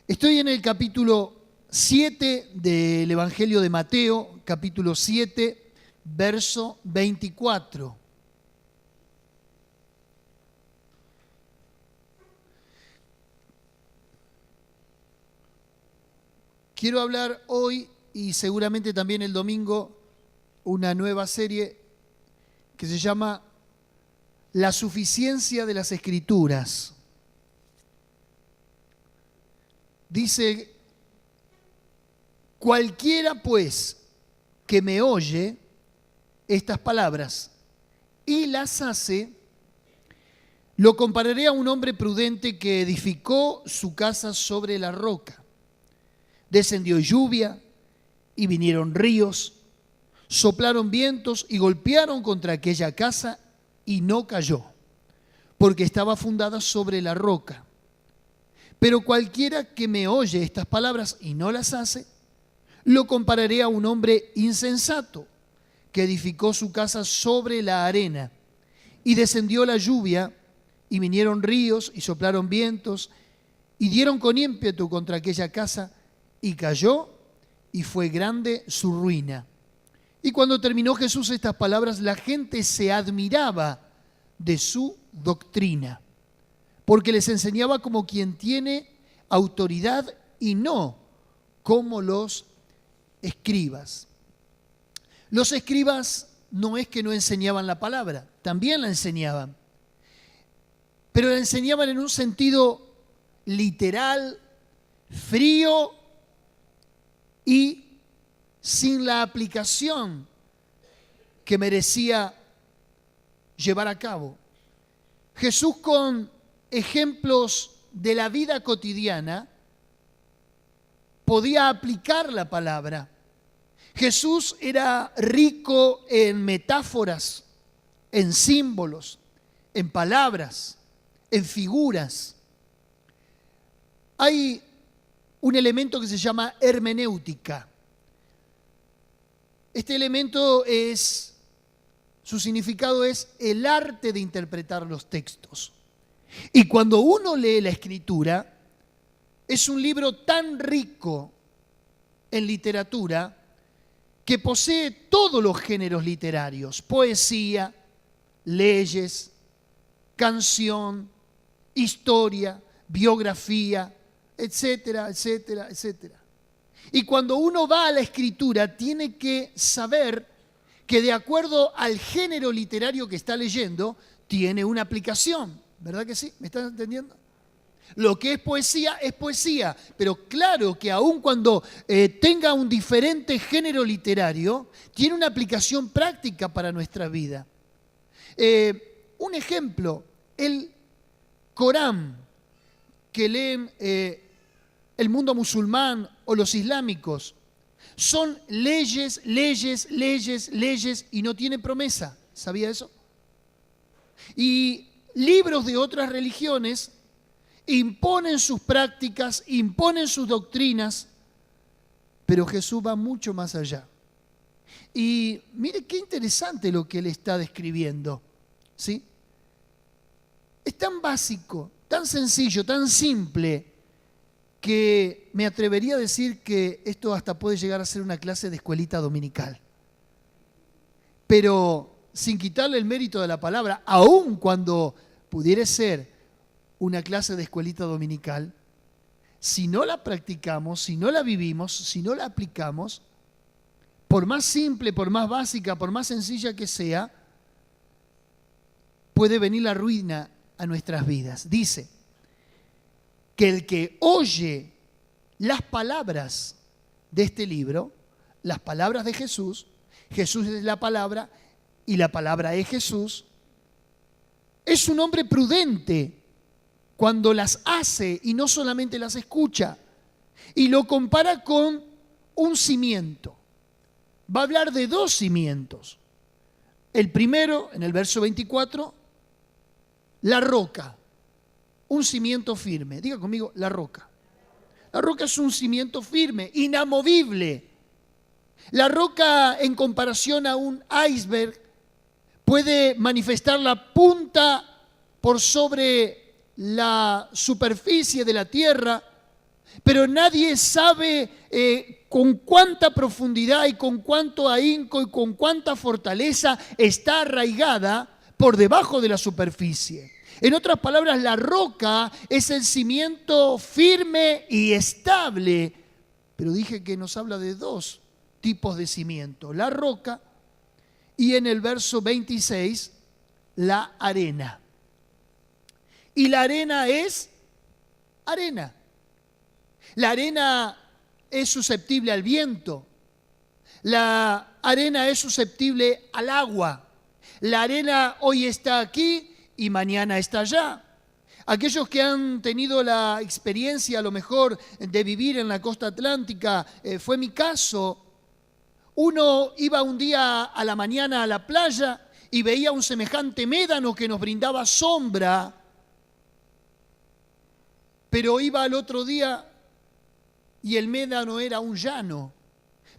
Estoy en el capítulo 7 del Evangelio de Mateo, capítulo 7, verso 24. Quiero hablar hoy y seguramente también el domingo una nueva serie que se llama La suficiencia de las Escrituras. Dice: cualquiera pues que me oye estas palabras y las hace, lo compararé a un hombre prudente que edificó su casa sobre la roca. Descendió lluvia y vinieron ríos, soplaron vientos y golpearon contra aquella casa y no cayó, porque estaba fundada sobre la roca. Pero cualquiera que me oye estas palabras y no las hace, lo compararé a un hombre insensato que edificó su casa sobre la arena. Y descendió la lluvia, y vinieron ríos, y soplaron vientos, y dieron con ímpetu contra aquella casa, y cayó, y fue grande su ruina. Y cuando terminó Jesús estas palabras, la gente se admiraba de su doctrina, porque les enseñaba como quien tiene autoridad y no como los escribas. Los escribas no es que no enseñaban la palabra, también la enseñaban, pero la enseñaban en un sentido literal, frío y sin la aplicación que merecía llevar a cabo. Jesús, con ejemplos de la vida cotidiana, podía aplicar la palabra. Jesús era rico en metáforas, en símbolos, en palabras, en figuras. Hay un elemento que se llama hermenéutica. Este elemento su significado es el arte de interpretar los textos. Y cuando uno lee la Escritura, es un libro tan rico en literatura que posee todos los géneros literarios: poesía, leyes, canción, historia, biografía, etcétera, etcétera, etcétera. Y cuando uno va a la Escritura, tiene que saber que de acuerdo al género literario que está leyendo, tiene una aplicación. ¿Verdad que sí? ¿Me están entendiendo? Lo que es poesía, pero claro que aun cuando tenga un diferente género literario, tiene una aplicación práctica para nuestra vida. Un ejemplo, el Corán, que leen el mundo musulmán o los islámicos, son leyes, leyes, leyes, leyes y no tiene promesa. ¿Sabía eso? Y libros de otras religiones imponen sus prácticas, imponen sus doctrinas, pero Jesús va mucho más allá. Y mire qué interesante lo que él está describiendo, ¿sí? Es tan básico, tan sencillo, tan simple, que me atrevería a decir que esto hasta puede llegar a ser una clase de escuelita dominical. Pero sin quitarle el mérito de la palabra, aun cuando pudiera ser una clase de escuelita dominical, si no la practicamos, si no la vivimos, si no la aplicamos, por más simple, por más básica, por más sencilla que sea, puede venir la ruina a nuestras vidas. Dice que el que oye las palabras de este libro, las palabras de Jesús, Jesús es la palabra y la palabra es Jesús, es un hombre prudente cuando las hace y no solamente las escucha. Y lo compara con un cimiento. Va a hablar de dos cimientos. El primero, en el verso 24, la roca. Un cimiento firme. Diga conmigo, la roca. La roca es un cimiento firme, inamovible. La roca, en comparación a un iceberg, puede manifestar la punta por sobre la superficie de la tierra, pero nadie sabe con cuánta profundidad y con cuánto ahínco y con cuánta fortaleza está arraigada por debajo de la superficie. En otras palabras, la roca es el cimiento firme y estable, pero dije que nos habla de dos tipos de cimiento, la roca y en el verso 26, la arena. Y la arena es arena. La arena es susceptible al viento. La arena es susceptible al agua. La arena hoy está aquí y mañana está allá. Aquellos que han tenido la experiencia a lo mejor de vivir en la costa atlántica, fue mi caso. Uno iba un día a la mañana a la playa y veía un semejante médano que nos brindaba sombra, pero iba al otro día y el médano era un llano.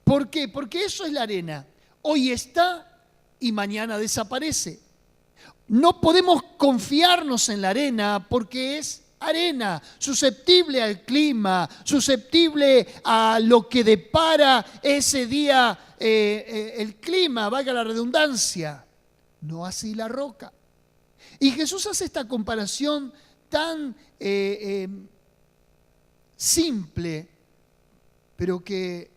¿Por qué? Porque eso es la arena. Hoy está y mañana desaparece. No podemos confiarnos en la arena porque es arena, susceptible al clima, susceptible a lo que depara ese día el clima, valga la redundancia. No así la roca. Y Jesús hace esta comparación tan simple, pero que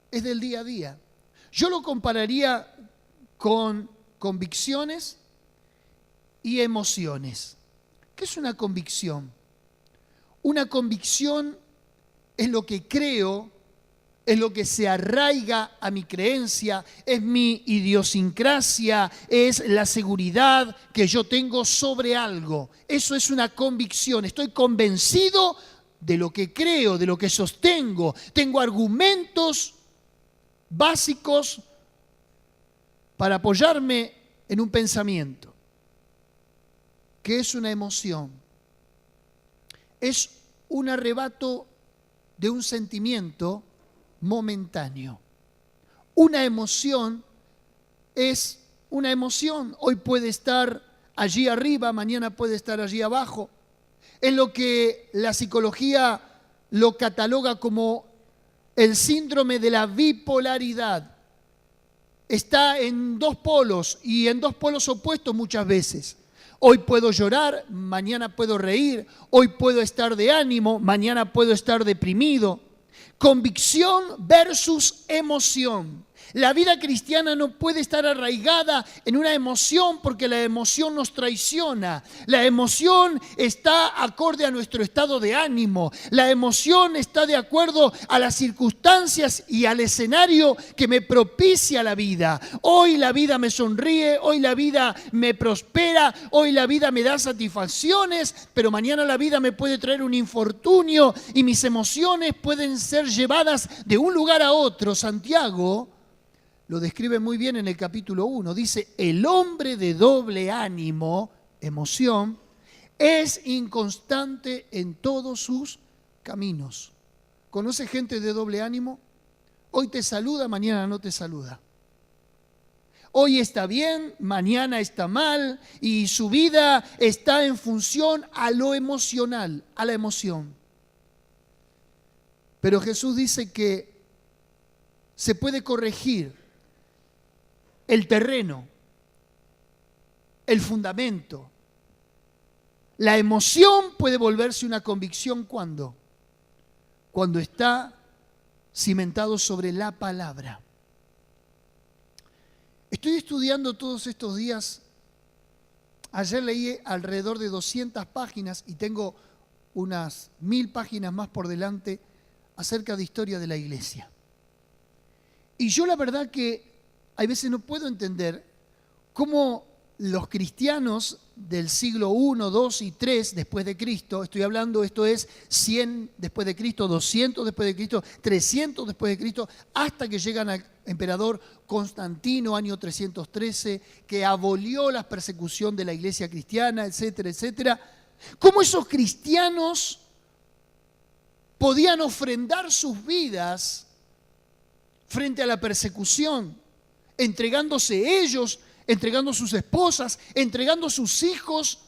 es del día a día. Yo lo compararía con convicciones y emociones. ¿Qué es una convicción? Una convicción es lo que creo, es lo que se arraiga a mi creencia, es mi idiosincrasia, es la seguridad que yo tengo sobre algo. Eso es una convicción. Estoy convencido de lo que creo, de lo que sostengo. Tengo argumentos básicos para apoyarme en un pensamiento. ¿Qué es una emoción? Es un arrebato de un sentimiento momentáneo. Una emoción es una emoción. Hoy puede estar allí arriba, mañana puede estar allí abajo. Es lo que la psicología lo cataloga como el síndrome de la bipolaridad. Está en dos polos y en dos polos opuestos muchas veces. Hoy puedo llorar, mañana puedo reír, hoy puedo estar de ánimo, mañana puedo estar deprimido. Convicción versus emoción. La vida cristiana no puede estar arraigada en una emoción porque la emoción nos traiciona. La emoción está acorde a nuestro estado de ánimo. La emoción está de acuerdo a las circunstancias y al escenario que me propicia la vida. Hoy la vida me sonríe, hoy la vida me prospera, hoy la vida me da satisfacciones, pero mañana la vida me puede traer un infortunio y mis emociones pueden ser llevadas de un lugar a otro. Santiago lo describe muy bien en el capítulo 1. Dice, el hombre de doble ánimo, emoción, es inconstante en todos sus caminos. ¿Conoce gente de doble ánimo? Hoy te saluda, mañana no te saluda. Hoy está bien, mañana está mal, y su vida está en función a lo emocional, a la emoción. Pero Jesús dice que se puede corregir el terreno, el fundamento. La emoción puede volverse una convicción ¿cuándo? Cuando está cimentado sobre la palabra. Estoy estudiando todos estos días. Ayer leí alrededor de 200 páginas y tengo unas 1000 páginas más por delante acerca de historia de la iglesia. Y yo la verdad que hay veces no puedo entender cómo los cristianos del siglo I, II y III después de Cristo, estoy hablando, esto es 100 después de Cristo, 200 después de Cristo, 300 después de Cristo, hasta que llegan al emperador Constantino, año 313, que abolió la persecución de la iglesia cristiana, etcétera, etcétera. Cómo esos cristianos podían ofrendar sus vidas frente a la persecución, entregándose ellos, entregando sus esposas, entregando sus hijos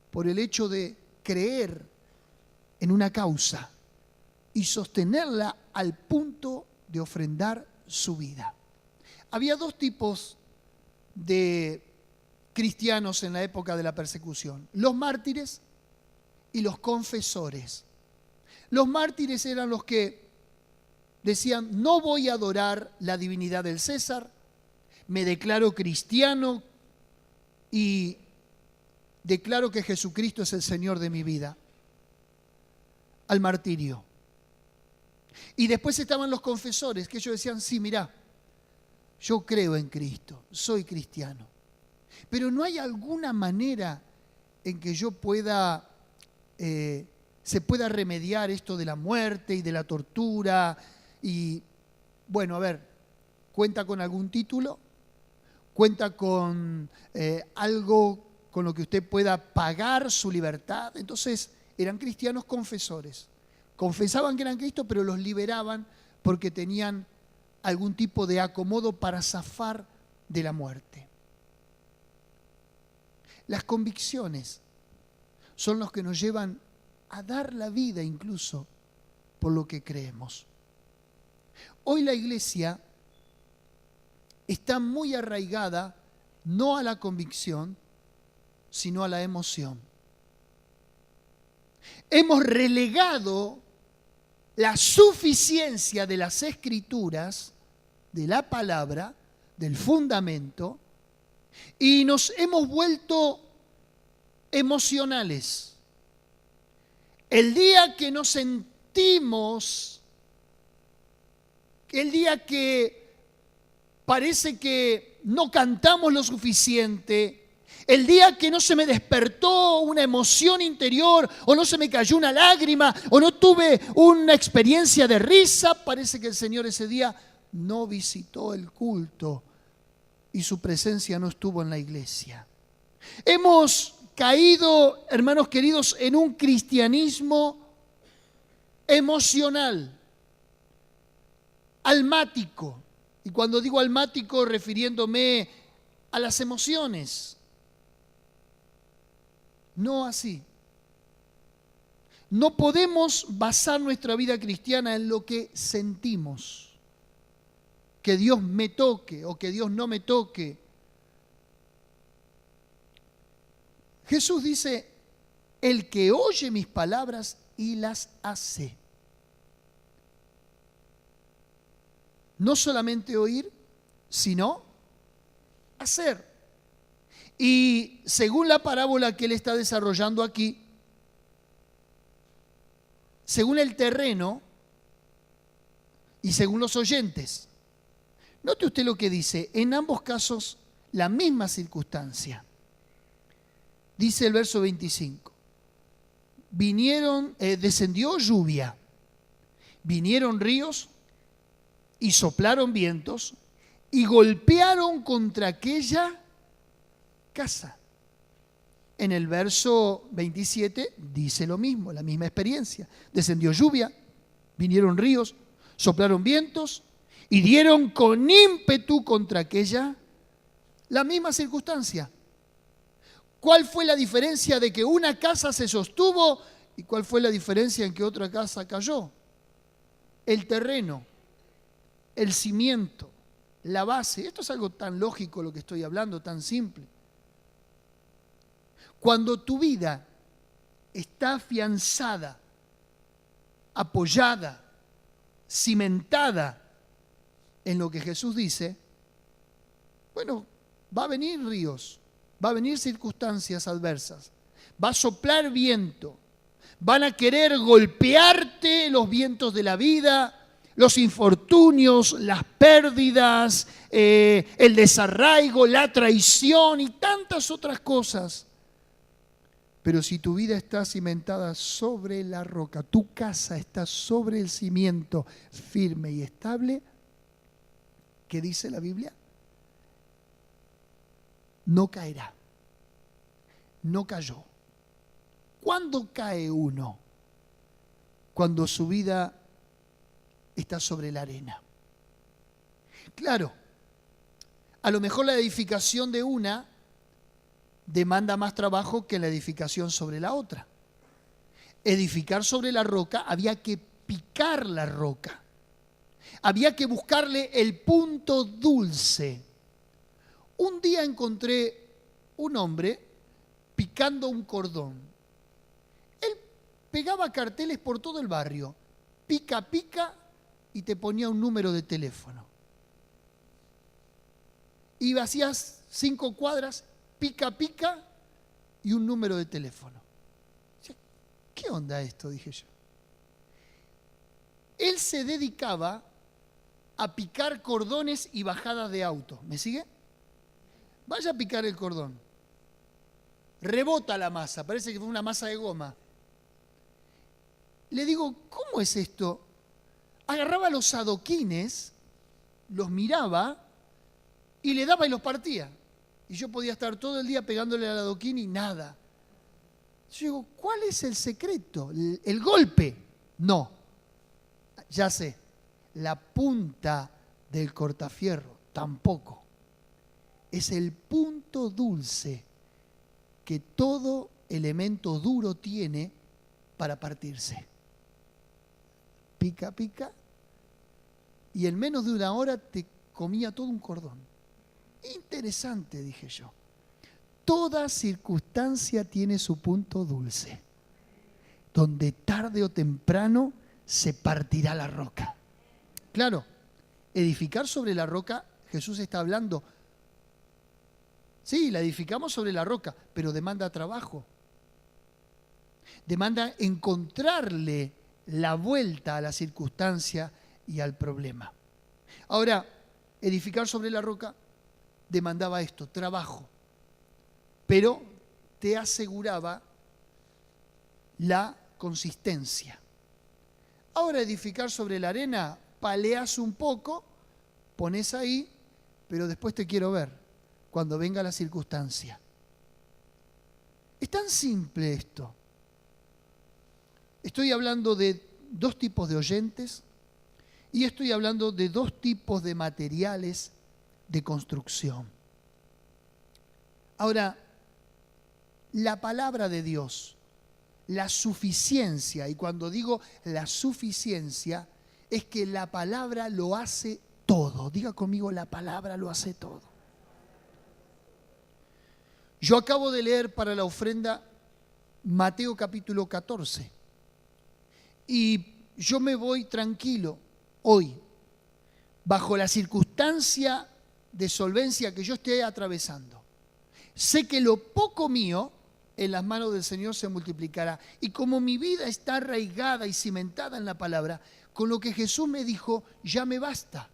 por el hecho de creer en una causa. y sostenerla al punto de ofrendar su vida. Había dos tipos de cristianos en la época de la persecución: los mártires y los confesores. Los mártires eran los que decían: no voy a adorar la divinidad del César, me declaro cristiano y declaro que Jesucristo es el Señor de mi vida. Al martirio. Y después estaban los confesores, que ellos decían: sí, mirá, yo creo en Cristo, soy cristiano, pero no hay alguna manera en que yo pueda, se pueda remediar esto de la muerte y de la tortura. Y bueno, a ver, ¿cuenta con algún título? ¿Cuenta con algo con lo que usted pueda pagar su libertad? Entonces eran cristianos confesores. Confesaban que eran Cristo, pero los liberaban porque tenían algún tipo de acomodo para zafar de la muerte. Las convicciones son los que nos llevan a dar la vida incluso por lo que creemos. Hoy la iglesia está muy arraigada no a la convicción, sino a la emoción. Hemos relegado la suficiencia de las Escrituras, de la palabra, del fundamento, y nos hemos vuelto emocionales. El día que nos sentimos, el día que parece que no cantamos lo suficiente, el día que no se me despertó una emoción interior, o no se me cayó una lágrima, o no tuve una experiencia de risa, parece que el Señor ese día no visitó el culto y su presencia no estuvo en la iglesia. Hemos caído, hermanos queridos, en un cristianismo emocional, almático. Y cuando digo almático, refiriéndome a las emociones. No así. No podemos basar nuestra vida cristiana en lo que sentimos. Que Dios me toque o que Dios no me toque. Jesús dice: el que oye mis palabras y las hace. No solamente oír, sino hacer. Y según la parábola que él está desarrollando aquí, según el terreno y según los oyentes, note usted lo que dice, en ambos casos la misma circunstancia. Dice el verso 25, descendió lluvia, vinieron ríos y soplaron vientos y golpearon contra aquella casa. En el verso 27 dice lo mismo, la misma experiencia. Descendió lluvia, vinieron ríos, soplaron vientos y dieron con ímpetu contra aquella, la misma circunstancia. ¿Cuál fue la diferencia de que una casa se sostuvo y cuál fue la diferencia en que otra casa cayó? El terreno, el cimiento, la base. Esto es algo tan lógico lo que estoy hablando, tan simple. Cuando tu vida está afianzada, apoyada, cimentada en lo que Jesús dice, bueno, va a venir ríos, va a venir circunstancias adversas, va a soplar viento, van a querer golpearte los vientos de la vida, los infortunios, las pérdidas, el desarraigo, la traición y tantas otras cosas. Pero si tu vida está cimentada sobre la roca, tu casa está sobre el cimiento firme y estable, ¿qué dice la Biblia? No caerá. No cayó. ¿Cuándo cae uno? Cuando su vida está sobre la arena. Claro, a lo mejor la edificación de una demanda más trabajo que la edificación sobre la otra. Edificar sobre la roca había que picar la roca. Había que buscarle el punto dulce. Un día encontré un hombre picando un cordón. Él pegaba carteles por todo el barrio. Pica, pica, y te ponía un número de teléfono. Y hacías 5 cuadras, pica, pica, y un número de teléfono. ¿Qué onda esto?, dije yo. Él se dedicaba a picar cordones y bajadas de auto. ¿Me sigue? Vaya a picar el cordón. Rebota la masa, parece que fue una masa de goma. Le digo, ¿cómo es esto? Agarraba los adoquines, los miraba y le daba y los partía. Y yo podía estar todo el día pegándole al adoquín y nada. Yo digo, ¿cuál es el secreto? ¿El golpe? No. Ya sé. La punta del cortafierro, tampoco. Es el punto dulce que todo elemento duro tiene para partirse. Pica, pica, y en menos de una hora te comía todo un cordón. Interesante, dije yo. Toda circunstancia tiene su punto dulce, donde tarde o temprano se partirá la roca. Claro, edificar sobre la roca, Jesús está hablando. Sí, la edificamos sobre la roca, pero demanda trabajo. Demanda encontrarle la vuelta a la circunstancia y al problema. Ahora, edificar sobre la roca demandaba esto, trabajo, pero te aseguraba la consistencia. Ahora, edificar sobre la arena, paleas un poco, pones ahí, pero después te quiero ver cuando venga la circunstancia. Es tan simple esto. Estoy hablando de 2 tipos de oyentes y estoy hablando de 2 tipos de materiales de construcción. Ahora, la palabra de Dios, la suficiencia, y cuando digo la suficiencia, es que la palabra lo hace todo. Diga conmigo, la palabra lo hace todo. Yo acabo de leer para la ofrenda Mateo capítulo 14. Y yo me voy tranquilo hoy, bajo la circunstancia de solvencia que yo esté atravesando. Sé que lo poco mío en las manos del Señor se multiplicará. Y como mi vida está arraigada y cimentada en la palabra, con lo que Jesús me dijo, ya me basta.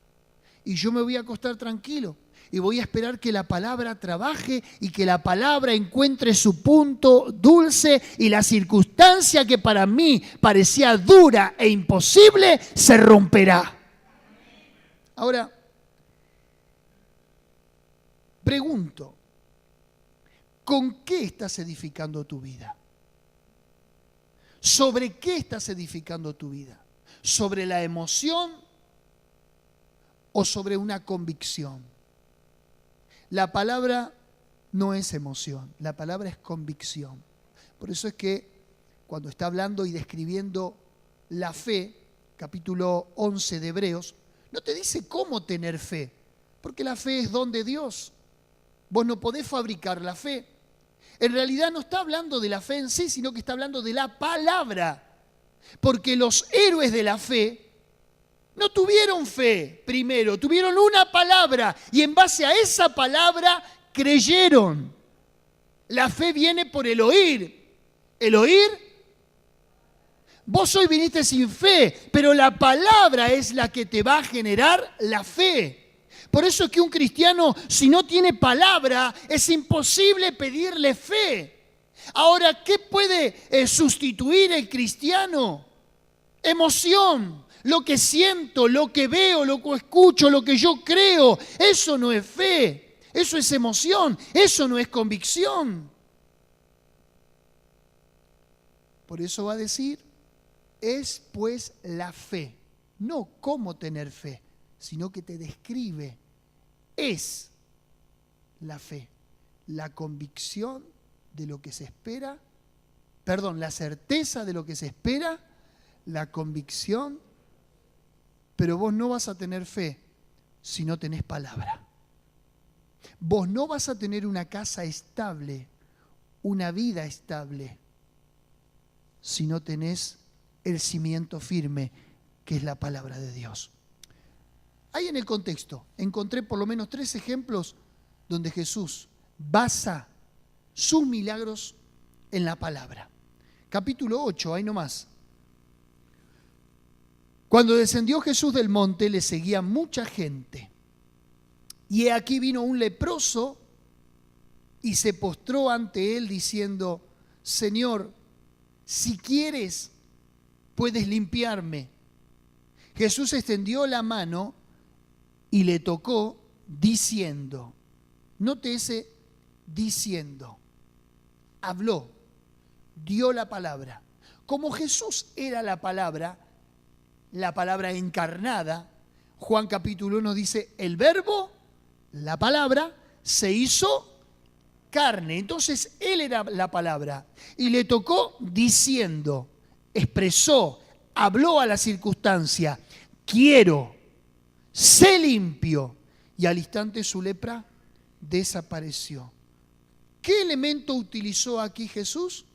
Y yo me voy a acostar tranquilo. Y voy a esperar que la palabra trabaje y que la palabra encuentre su punto dulce y la circunstancia que para mí parecía dura e imposible se romperá. Ahora, pregunto, ¿con qué estás edificando tu vida? ¿Sobre qué estás edificando tu vida? ¿Sobre la emoción o sobre una convicción? La palabra no es emoción, la palabra es convicción. Por eso es que cuando está hablando y describiendo la fe, capítulo 11 de Hebreos, no te dice cómo tener fe, porque la fe es don de Dios. Vos no podés fabricar la fe. En realidad no está hablando de la fe en sí, sino que está hablando de la palabra. Porque los héroes de la fe no tuvieron fe primero, tuvieron una palabra y en base a esa palabra creyeron. La fe viene por el oír. ¿El oír? Vos hoy viniste sin fe, pero la palabra es la que te va a generar la fe. Por eso es que un cristiano, si no tiene palabra, es imposible pedirle fe. Ahora, ¿qué puede sustituir el cristiano? Emoción. Lo que siento, lo que veo, lo que escucho, lo que yo creo, eso no es fe, eso es emoción, eso no es convicción. Por eso va a decir, es pues la fe, no cómo tener fe, sino que te describe, es la fe, la convicción de lo que se espera, la certeza de lo que se espera, la convicción, pero vos no vas a tener fe si no tenés palabra. Vos no vas a tener una casa estable, una vida estable, si no tenés el cimiento firme, que es la palabra de Dios. Ahí en el contexto encontré por lo menos 3 ejemplos donde Jesús basa sus milagros en la palabra. Capítulo 8, ahí nomás. Cuando descendió Jesús del monte, le seguía mucha gente. Y he aquí vino un leproso y se postró ante él diciendo: Señor, si quieres, puedes limpiarme. Jesús extendió la mano y le tocó diciendo, note ese diciendo, habló, dio la palabra. Como Jesús era la palabra encarnada, Juan capítulo 1 dice, el verbo, la palabra, se hizo carne. Entonces Él era la palabra y le tocó diciendo, expresó, habló a la circunstancia, quiero, sé limpio, y al instante su lepra desapareció. ¿Qué elemento utilizó aquí Jesús?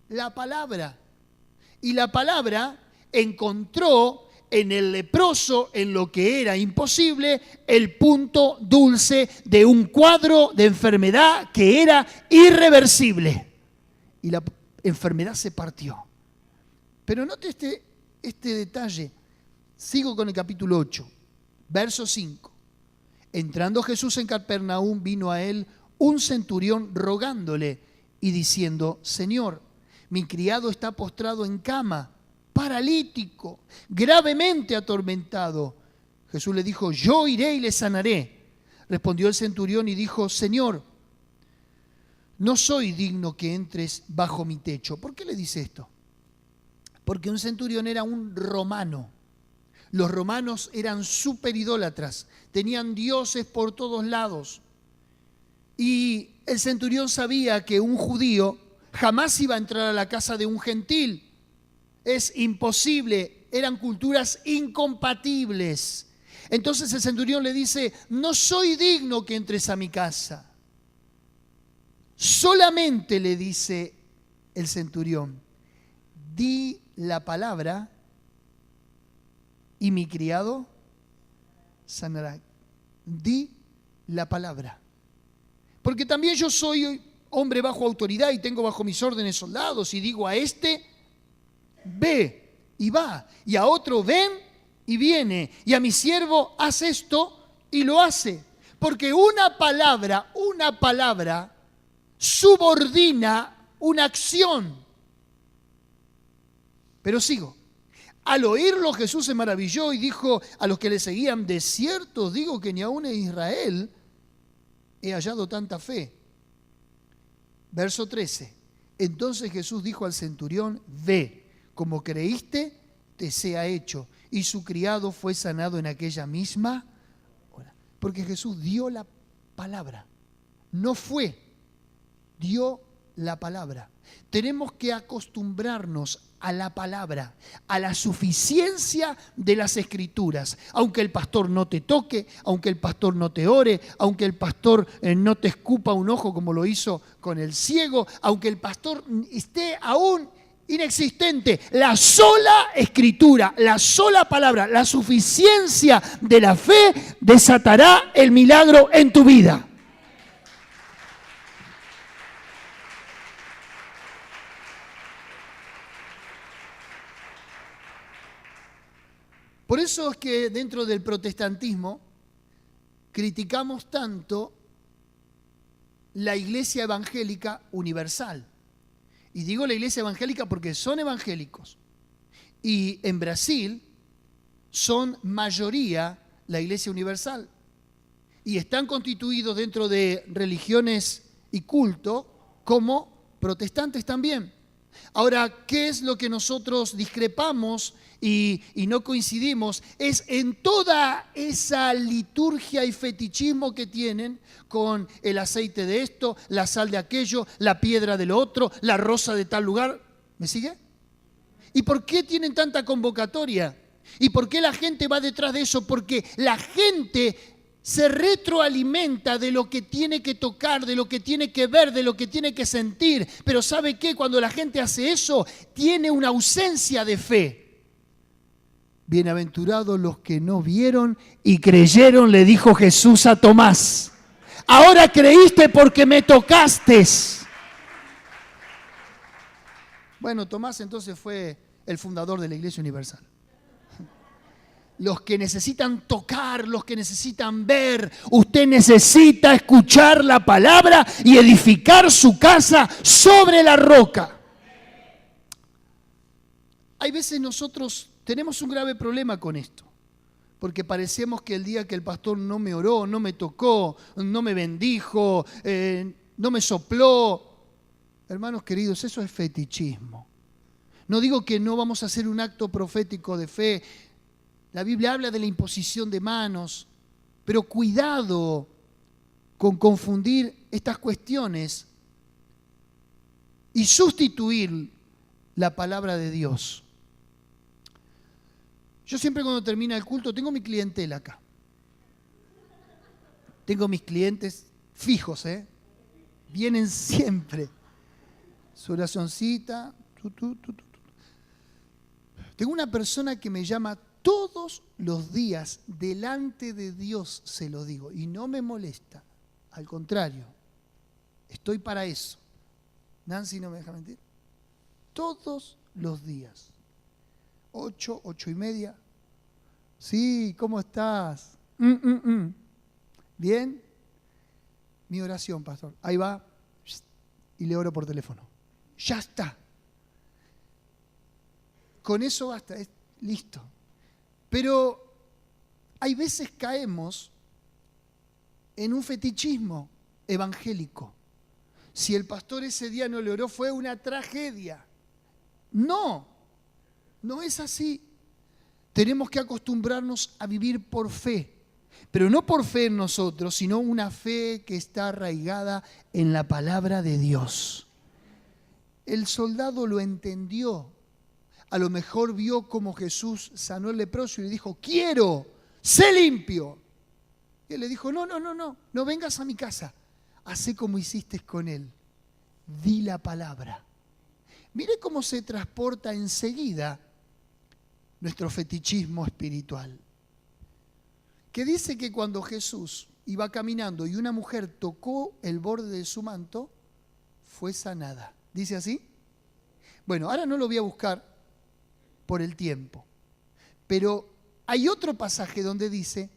La palabra. Y la palabra encontró en el leproso, en lo que era imposible, el punto dulce de un cuadro de enfermedad que era irreversible. Y la enfermedad se partió. Pero note este detalle. Sigo con el capítulo 8, verso 5. Entrando Jesús en Capernaum, vino a él un centurión rogándole y diciendo, Señor, mi criado está postrado en cama, paralítico, gravemente atormentado. Jesús le dijo, yo iré y le sanaré. Respondió el centurión y dijo, Señor, no soy digno que entres bajo mi techo. ¿Por qué le dice esto? Porque un centurión era un romano. Los romanos eran superidólatras, tenían dioses por todos lados. Y el centurión sabía que un judío jamás iba a entrar a la casa de un gentil. Es imposible, eran culturas incompatibles. Entonces el centurión le dice, no soy digno que entres a mi casa. Solamente le dice el centurión, di la palabra y mi criado sanará. Di la palabra. Porque también yo soy hombre bajo autoridad y tengo bajo mis órdenes soldados y digo a este, ve y va, y a otro ven y viene, y a mi siervo haz esto y lo hace. Porque una palabra subordina una acción. Pero sigo. Al oírlo Jesús se maravilló y dijo a los que le seguían, de cierto os digo que ni aun en Israel he hallado tanta fe. Verso 13. Entonces Jesús dijo al centurión, ve, como creíste, te sea hecho. Y su criado fue sanado en aquella misma hora. Porque Jesús dio la palabra. No fue, dio la palabra. Tenemos que acostumbrarnos a la palabra, a la suficiencia de las Escrituras. Aunque el pastor no te toque, aunque el pastor no te ore, aunque el pastor no te escupa un ojo como lo hizo con el ciego, aunque el pastor esté aún inexistente, la sola Escritura, la sola palabra, la suficiencia de la fe desatará el milagro en tu vida. Por eso es que dentro del protestantismo criticamos tanto la iglesia evangélica universal. Y digo la iglesia evangélica porque son evangélicos. Y en Brasil son mayoría la iglesia universal. Y están constituidos dentro de religiones y culto como protestantes también. Ahora, ¿qué es lo que nosotros discrepamos y no coincidimos? Es en toda esa liturgia y fetichismo que tienen con el aceite de esto, la sal de aquello, la piedra del otro, la rosa de tal lugar. ¿Me sigue? ¿Y por qué tienen tanta convocatoria? ¿Y por qué la gente va detrás de eso? Porque la gente se retroalimenta de lo que tiene que tocar, de lo que tiene que ver, de lo que tiene que sentir. Pero ¿sabe qué? Cuando la gente hace eso, tiene una ausencia de fe. Bienaventurados los que no vieron y creyeron, le dijo Jesús a Tomás. Ahora creíste porque me tocaste. Bueno, Tomás entonces fue el fundador de la Iglesia Universal. Los que necesitan tocar, los que necesitan ver. Usted necesita escuchar la palabra y edificar su casa sobre la roca. Hay veces nosotros tenemos un grave problema con esto, porque parecemos que el día que el pastor no me oró, no me tocó, no me bendijo, no me sopló. Hermanos queridos, eso es fetichismo. No digo que no vamos a hacer un acto profético de fe. La Biblia habla de la imposición de manos, pero cuidado con confundir estas cuestiones y sustituir la palabra de Dios. Yo siempre cuando termina el culto tengo mi clientela acá. Tengo mis clientes fijos, vienen siempre. Su oracioncita. Tengo una persona que me llama todos los días, delante de Dios se lo digo, y no me molesta. Al contrario, estoy para eso. Nancy no me deja mentir. Todos los días. 8, 8:30. Sí, ¿cómo estás? ¿Bien? Mi oración, pastor. Ahí va. Y le oro por teléfono. Ya está. Con eso basta. Listo. Pero hay veces caemos en un fetichismo evangélico. Si el pastor ese día no le oró, fue una tragedia. No es así. Tenemos que acostumbrarnos a vivir por fe, pero no por fe en nosotros, sino una fe que está arraigada en la palabra de Dios. El soldado lo entendió. A lo mejor vio como Jesús sanó el leproso y le dijo, quiero, sé limpio. Y él le dijo, no vengas a mi casa. Hacé como hiciste con él. Di la palabra. Mire cómo se transporta enseguida nuestro fetichismo espiritual. Que dice que cuando Jesús iba caminando y una mujer tocó el borde de su manto, fue sanada. ¿Dice así? Bueno, ahora no lo voy a buscar por el tiempo. Pero hay otro pasaje donde dice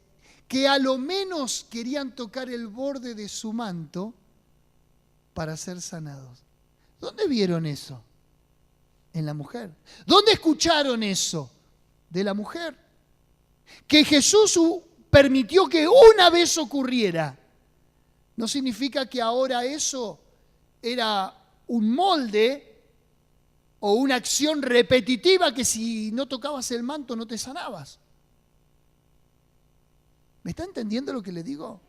que a lo menos querían tocar el borde de su manto para ser sanados. ¿Dónde vieron eso? En la mujer. ¿Dónde escucharon eso? De la mujer. Que Jesús permitió que una vez ocurriera. No significa que ahora eso era un molde o una acción repetitiva que si no tocabas el manto no te sanabas. ¿Me está entendiendo lo que le digo?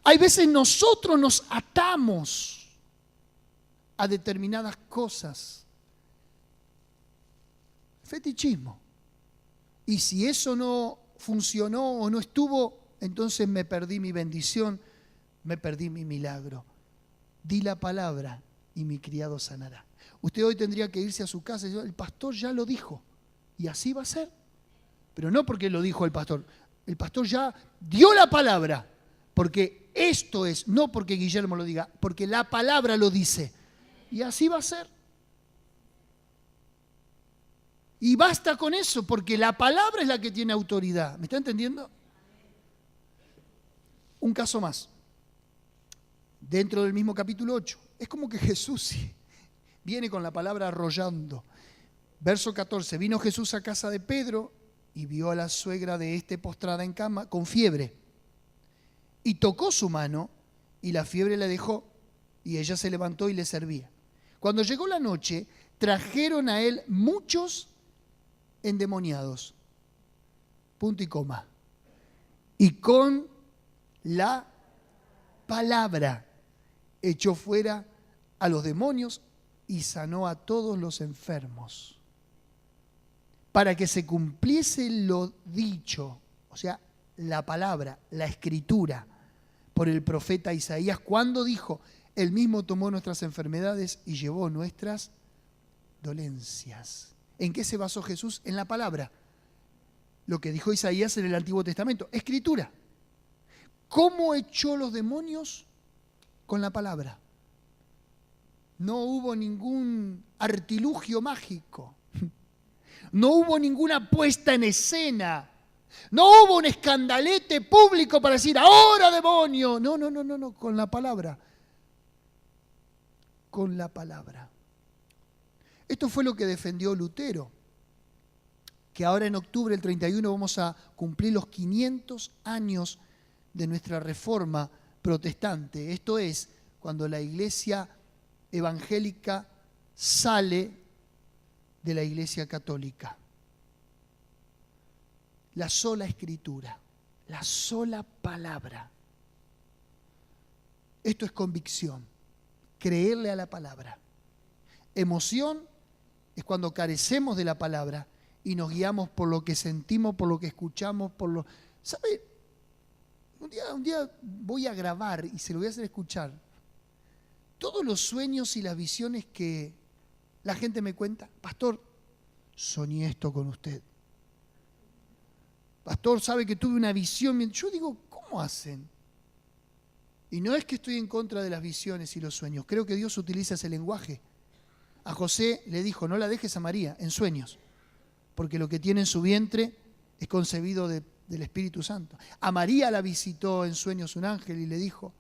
Hay veces nosotros nos atamos a determinadas cosas. Fetichismo. Y si eso no funcionó o no estuvo, entonces me perdí mi bendición, me perdí mi milagro. Di la palabra y mi criado sanará. Usted hoy tendría que irse a su casa y decir, el pastor ya lo dijo. Y así va a ser. Pero no porque lo dijo el pastor. El pastor ya dio la palabra. Porque esto es, no porque Guillermo lo diga, porque la palabra lo dice. Y así va a ser. Y basta con eso, porque la palabra es la que tiene autoridad. ¿Me está entendiendo? Un caso más. Dentro del mismo capítulo 8. Es como que Jesús viene con la palabra arrollando. Verso 14. Vino Jesús a casa de Pedro y vio a la suegra de este postrada en cama con fiebre. Y tocó su mano y la fiebre la dejó y ella se levantó y le servía. Cuando llegó la noche, trajeron a él muchos endemoniados. Punto y coma. Y con la palabra echó fuera a los demonios y sanó a todos los enfermos. para que se cumpliese lo dicho, o sea, la palabra, la escritura, por el profeta Isaías, cuando dijo: Él mismo tomó nuestras enfermedades y llevó nuestras dolencias. ¿En qué se basó Jesús? En la palabra. Lo que dijo Isaías en el Antiguo Testamento, escritura. ¿Cómo echó los demonios? Con la palabra. No hubo ningún artilugio mágico. No hubo ninguna puesta en escena. No hubo un escandalete público para decir: ahora demonio. No, con la palabra. Con la palabra. Esto fue lo que defendió Lutero, que ahora en octubre del 31 vamos a cumplir los 500 años de nuestra reforma protestante. Esto es, cuando la iglesia evangélica sale de la iglesia católica. La sola escritura, la sola palabra. Esto es convicción, creerle a la palabra. Emoción es cuando carecemos de la palabra y nos guiamos por lo que sentimos, por lo que escuchamos, por lo... ¿Sabe? Un día voy a grabar y se lo voy a hacer escuchar. Todos los sueños y las visiones que la gente me cuenta: pastor, soñé esto con usted. Pastor, sabe que tuve una visión. Yo digo, ¿cómo hacen? Y no es que estoy en contra de las visiones y los sueños. Creo que Dios utiliza ese lenguaje. A José le dijo: no la dejes a María en sueños, porque lo que tiene en su vientre es concebido del Espíritu Santo. A María la visitó en sueños un ángel y le dijo: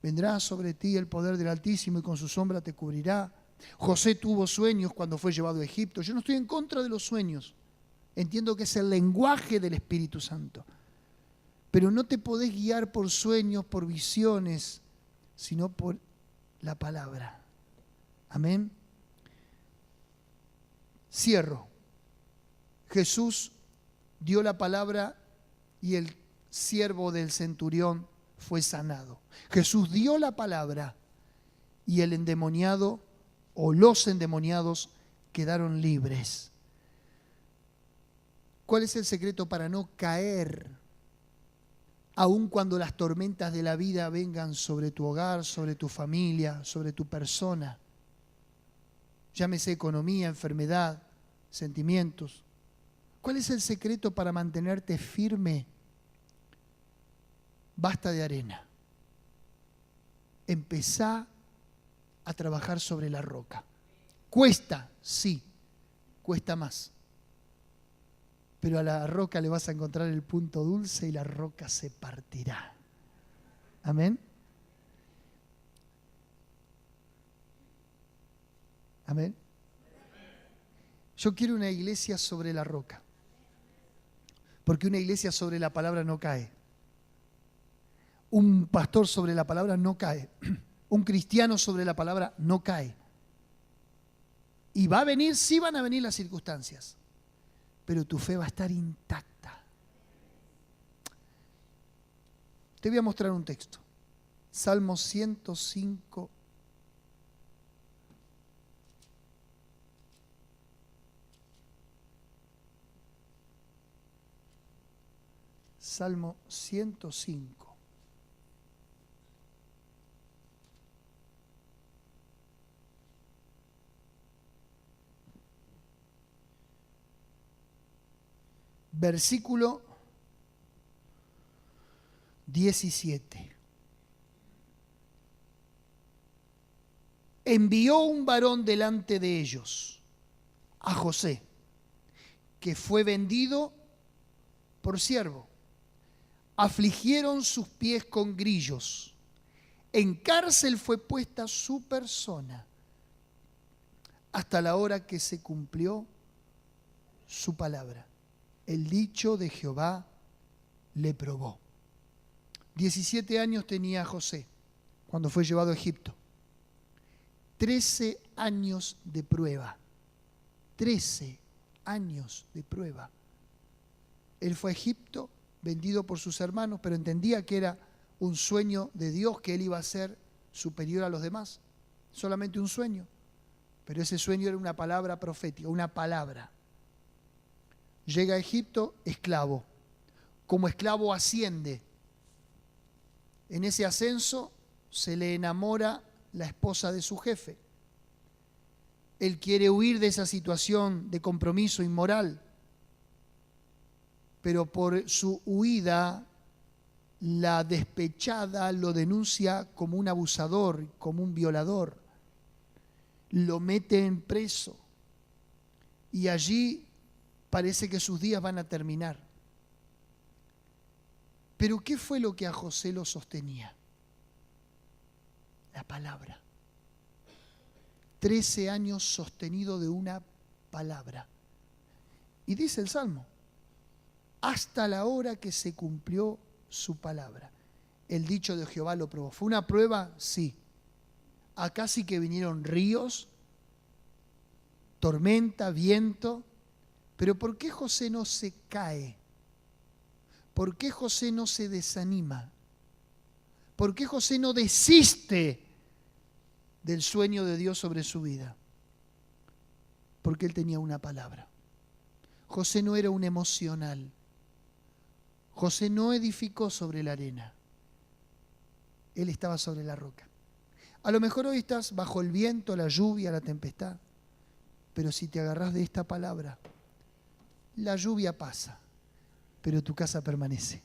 vendrá sobre ti el poder del Altísimo y con su sombra te cubrirá. José tuvo sueños cuando fue llevado a Egipto. Yo no estoy en contra de los sueños. Entiendo que es el lenguaje del Espíritu Santo. Pero no te podés guiar por sueños, por visiones, sino por la palabra. Amén. Cierro. Jesús dio la palabra y el siervo del centurión fue sanado. Jesús dio la palabra y el endemoniado o los endemoniados quedaron libres. ¿Cuál es el secreto para no caer, aun cuando las tormentas de la vida vengan sobre tu hogar, sobre tu familia, sobre tu persona? Llámese economía, enfermedad, sentimientos. ¿Cuál es el secreto para mantenerte firme? Basta de arena. Empezá a trabajar sobre la roca. Cuesta, sí, cuesta más. Pero a la roca le vas a encontrar el punto dulce y la roca se partirá. Amén. Amén. Yo quiero una iglesia sobre la roca, porque una iglesia sobre la palabra no cae. Un pastor sobre la palabra no cae. Un cristiano sobre la palabra no cae. Y va a venir, sí van a venir las circunstancias, pero tu fe va a estar intacta. Te voy a mostrar un texto. Salmo 105. Salmo 105. Versículo 17. Envió un varón delante de ellos, a José, que fue vendido por siervo. Afligieron sus pies con grillos. En cárcel fue puesta su persona hasta la hora que se cumplió su palabra. El dicho de Jehová le probó. 17 años tenía José cuando fue llevado a Egipto. 13 años de prueba. 13 años de prueba. Él fue a Egipto, vendido por sus hermanos, pero entendía que era un sueño de Dios, que él iba a ser superior a los demás. Solamente un sueño. Pero ese sueño era una palabra profética, una palabra. llega a Egipto esclavo. Como esclavo asciende. En ese ascenso se le enamora la esposa de su jefe. Él quiere huir de esa situación de compromiso inmoral, pero por su huida, la despechada lo denuncia como un abusador, como un violador. Lo mete en preso y allí parece que sus días van a terminar. Pero ¿qué fue lo que a José lo sostenía? La palabra. 13 años sostenido de una palabra. Y dice el Salmo, hasta la hora que se cumplió su palabra. El dicho de Jehová lo probó. ¿Fue una prueba? Sí. Acá sí que vinieron ríos, tormenta, viento. Pero ¿por qué José no se cae? ¿Por qué José no se desanima? ¿Por qué José no desiste del sueño de Dios sobre su vida? Porque él tenía una palabra. José no era un emocional. José no edificó sobre la arena. Él estaba sobre la roca. A lo mejor hoy estás bajo el viento, la lluvia, la tempestad. Pero si te agarrás de esta palabra, la lluvia pasa, pero tu casa permanece.